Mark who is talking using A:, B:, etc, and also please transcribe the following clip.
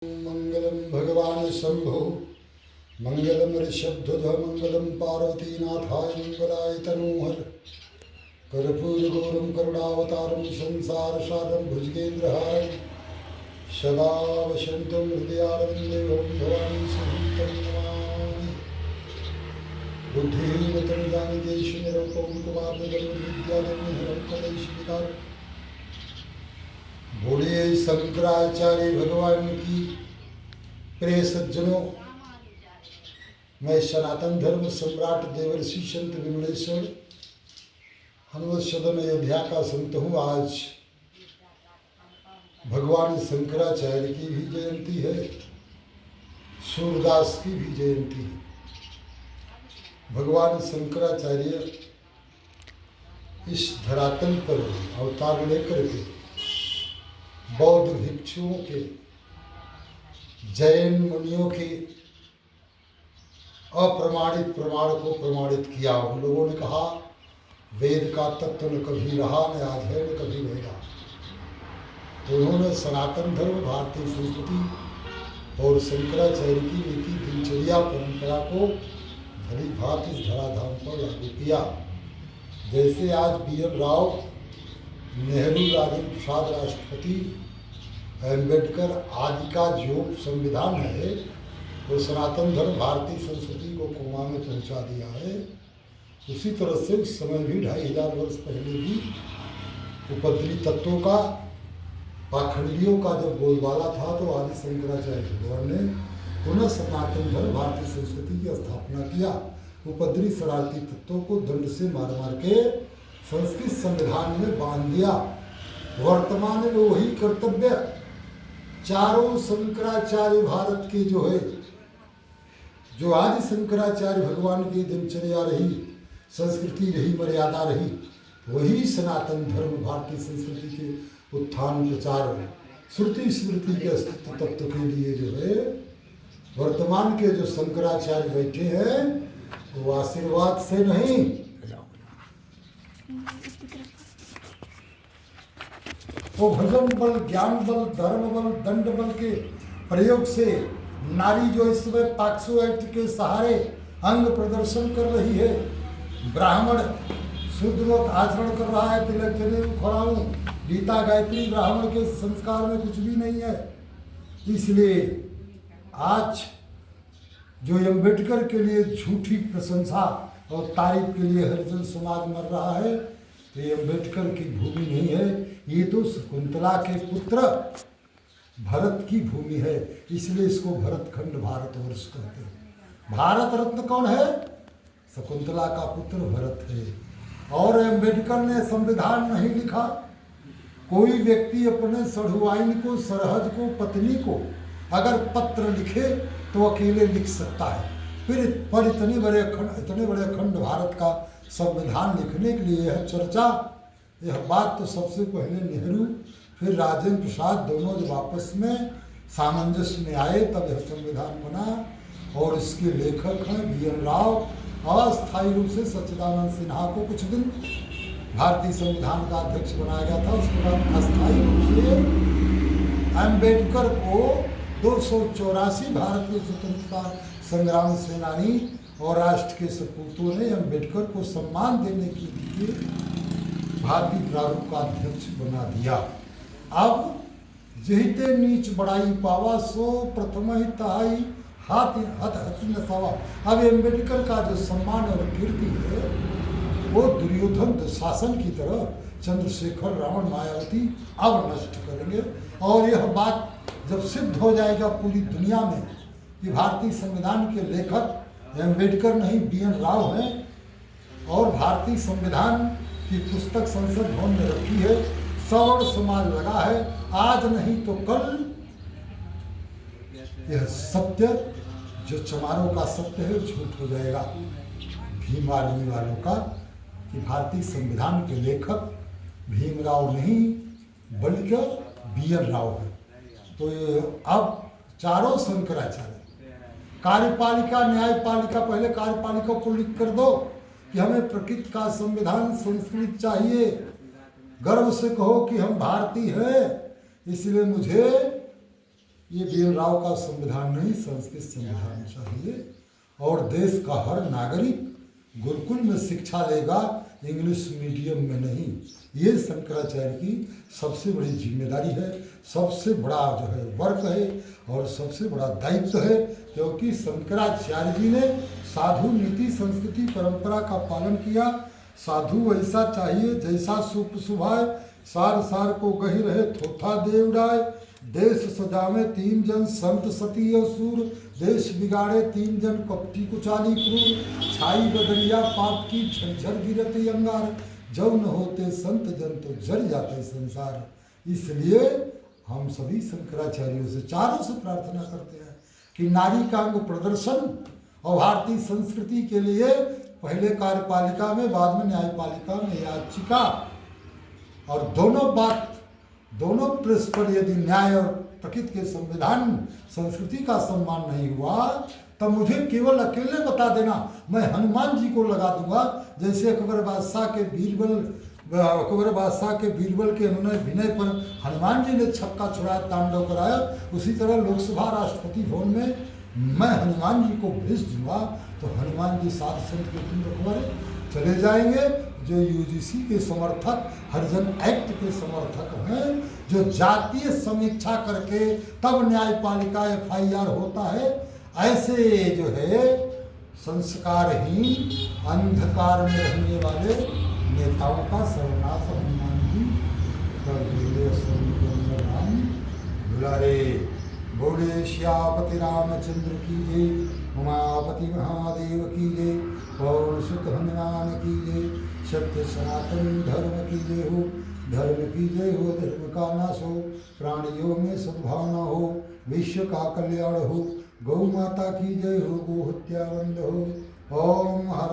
A: मंगलम भगवान शंभो मंगलम ऋषभध्वज मंगलम पार्वतीनाथाय मंगलाय तनोहर कर्पूरगौरम करुणावतारम संसार सारम भुजगेन्द्रहारम सदा वसंतम हृदयारविंदे ओम भवानी सहितं नमामि। बुद्धिहीनतम ज्ञान देश निरूपम कुमार विद्याधर्म कलेश विकार। बोलिए शंकराचार्य भगवान की प्रिय सज्जनों, मैं सनातन धर्म सम्राट देवर्षि संत विमलेश्वर हनुमत सदन अयोध्या का संत हूँ। आज भगवान शंकराचार्य की भी जयंती है, सूरदास की भी जयंती है। भगवान शंकराचार्य इस धरातल पर अवतार लेकर के बौद्ध भिक्षुओं के, जैन मुनियों के अप्रमाणित प्रमाण को प्रमाणित किया। उन लोगों ने कहा वेद का तत्व न कभी रहा, न आज है, न कभी रहेगा। तो उन्होंने सनातन धर्म, भारतीय संस्कृति और शंकराचार्य की नीति दिनचर्या परंपरा को भली भांति इस धराधाम पर लागू किया। जैसे आज बी.एन. राव, नेहरू, राजेंद्र प्रसाद राष्ट्रपति, अम्बेडकर आदि का जो संविधान है वो सनातन धर्म भारतीय संस्कृति को कोमा में पहुंचा दिया है। उसी तरह से उस समय भी 2500 वर्ष पहले भी उपद्रवी तत्वों का, पाखंडियों का जब बोलबाला था तो आदि शंकराचार्य भगवान ने पुनः सनातन धर्म भारतीय संस्कृति की स्थापना किया। उपद्रवी शरारती तत्वों को दंड से मार मार के संस्कृत संविधान में बांध दिया। वर्तमान में वही कर्तव्य चारों शंकराचार्य भारत के जो है, जो आदि शंकराचार्य भगवान की दिनचर्या रही, संस्कृति रही, मर्यादा रही, वही सनातन धर्म भारतीय संस्कृति के उत्थान प्रचार, श्रुति स्मृति के अस्तित्व तत्व के लिए जो है वर्तमान के जो शंकराचार्य बैठे हैं वो आशीर्वाद से नहीं, वो भजन बल, ज्ञान बल, धर्म बल, दंड बल के प्रयोग से नारी जो इस समय पॉक्सो एक्ट के सहारे अंग प्रदर्शन कर रही है, ब्राह्मण शुद्ध आचरण कर रहा है, तिलक जनेऊ खड़ाऊं, गीता गायत्री, ब्राह्मण के संस्कार में कुछ भी नहीं है। इसलिए आज जो अम्बेडकर के लिए झूठी प्रशंसा और तारीफ के लिए हरिजन समाज मर रहा है, तो ये अम्बेडकर की भूमि नहीं है, ये तो शकुंतला के पुत्र भरत की भूमि है। इसलिए इसको भरतखंड भारतवर्ष कहते हैं। भारत रत्न कौन है? शकुंतला का पुत्र भरत है। और अम्बेडकर ने संविधान नहीं लिखा। कोई व्यक्ति अपने सढ़ुआइन को, सरहद को, पत्नी को अगर पत्र लिखे तो अकेले लिख सकता है। पर इतने बड़े अखंड भारत का संविधान लिखने के लिए यह चर्चा, यह बात तो सबसे पहले नेहरू फिर राजेंद्र प्रसाद दोनों जब आपस में सामंजस्य में आए तब यह संविधान बना। और इसके लेखक हैं बी.एन. राव। अस्थायी रूप से सच्चिदानंद सिन्हा को कुछ दिन भारतीय संविधान का अध्यक्ष बनाया गया था। उसके बाद अस्थायी रूप से अम्बेडकर को 284 भारतीय स्वतंत्रता संग्राम सेनानी और राष्ट्र के सपूतों ने अम्बेडकर को सम्मान देने के लिए भारतीय प्रारूप का अध्यक्ष बना दिया। अब जहिते नीच बड़ाई पावा सो प्रथम ही तहाई हाथ हथ हथ नसावा। अब अम्बेडकर का जो सम्मान और कीर्ति है वो दुर्योधन दुशासन की तरह चंद्रशेखर, रावण, मायावती अब नष्ट करेंगे। और यह बात जब सिद्ध हो जाएगा पूरी दुनिया में कि भारतीय संविधान के लेखक अम्बेडकर नहीं बी.एन. राव हैं, और भारतीय संविधान की पुस्तक संसद भवन में रखी है, सवर्ण समाज लगा है, आज नहीं तो कल यह सत्य जो चमारों का सत्य है झूठ हो जाएगा भीम आर्मी वालों का, कि भारतीय संविधान के लेखक भीमराव नहीं बल्कि बी.एन. राव है। तो अब चारों शंकराचार्य, कार्यपालिका, न्यायपालिका, पहले कार्यपालिका को लिख कर दो कि हमें प्रकृति का संविधान संस्कृत चाहिए, गर्व से कहो कि हम भारतीय हैं, इसलिए मुझे ये BL राव का संविधान नहीं, संस्कृत संविधान चाहिए। और देश का हर नागरिक गुरुकुल में शिक्षा लेगा, इंग्लिश मीडियम में नहीं। ये शंकराचार्य की सबसे बड़ी जिम्मेदारी है, सबसे बड़ा जो है वर्क है और सबसे बड़ा दायित्व है। क्योंकि शंकराचार्य जी ने साधु नीति संस्कृति परंपरा का पालन किया। साधु ऐसा चाहिए जैसा सुप सुभाए, सार सार को गही रहे थोथा दे उड़ाए। देश सजावे 3 जन संत सती और सूर, देश बिगाड़े 3 जन कपटी कुचाली क्रूर। छाई बदरिया पाप की झरझर गिरते अंगार, जब न होते संत जन तो जल जाते संसार। इसलिए हम सभी शंकराचार्यों से चारों से प्रार्थना करते हैं कि नारी का अंग प्रदर्शन और भारतीय संस्कृति के लिए पहले कार्यपालिका में, बाद में न्यायपालिका में याचिका, और दोनों प्रेस पर यदि न्याय और प्रकृति के संविधान संस्कृति का सम्मान नहीं हुआ तब मुझे केवल अकेले बता देना, मैं हनुमान जी को लगा दूंगा। जैसे अकबर बादशाह के बीरबल के उन्होंने विनय पर हनुमान जी ने छक्का छुड़ाया, तांडव कराया, उसी तरह लोकसभा राष्ट्रपति भवन में मैं हनुमान जी को भेज दूंगा। तो हनुमान जी साध संत के तुम रखवारे चले जाएंगे, जो UGC के समर्थक, हरिजन एक्ट के समर्थक हैं, जो जातीय समीक्षा करके तब न्यायपालिका FIR होता है, ऐसे जो है संस्कारहीन अंधकार में रहने वाले नेताओं का सर्वनाश हनुमान जी कर देंगे। राम दुलारे बोले श्यापति रामचंद्र की जय, उमापति महादेव की जय, पवन सुत हनुमान की जय। सत्य सनातन धर्म की जय हो, धर्म की जय हो, धर्म का नाश हो, प्राणियों में सद्भावना हो, विश्व का कल्याण हो। गौ माता की जय हो, गो हत्या बंद हो। ओम हर